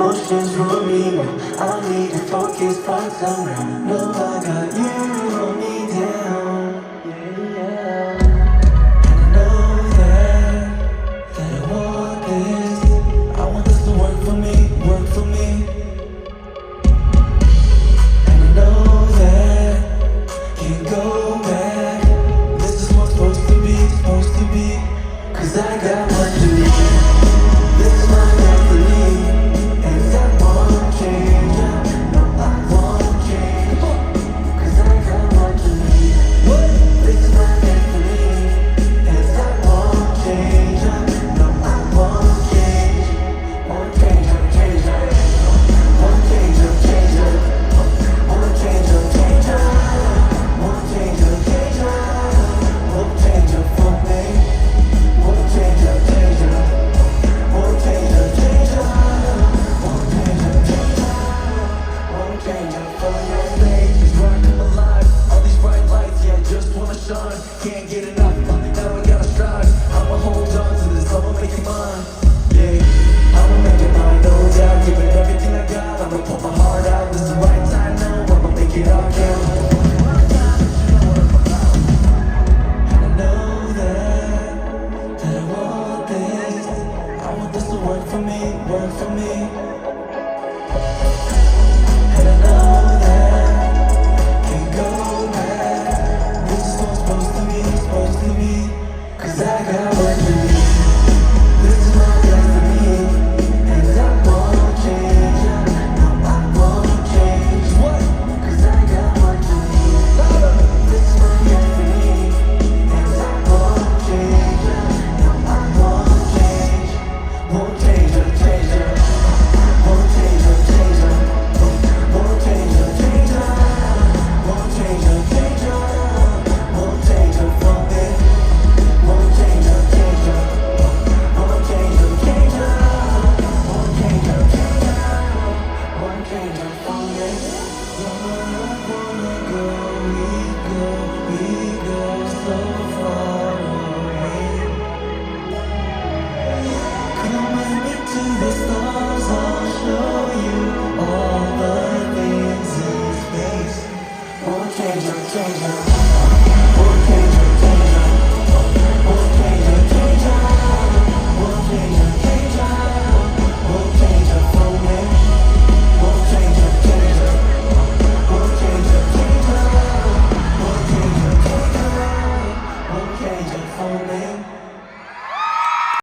emotions rule me. I don't need to focus on somewhere. No, I got you, hold me down. Yeah. And I know that I want this. I want this to work for me, work for me. And I know that can't go back. This is what's supposed to be, supposed to be. 'Cause I got what you need. This is my destiny, and I won't change. No, I won't change. 'Cause I got what you need. This is my destiny, and I won't change. No, I won't change. Won't change, change. Won't change, change. Won't change, change. Won't change, change. Won't change for me. Won't change, change. Won't change, change. Won't change, change. Won't change for your stage. It's where I come alive. All these bright lights, yeah, just wanna shine. Can't get enough, now I gotta strive. I'ma hold on to this, I'ma make it mine. Yeah, I'ma make it mine, no doubt. Give it everything I got, I'ma put my heart out. This is the right time now, I'ma make it all count. And I know that I want this. I want this to work for me, work for me.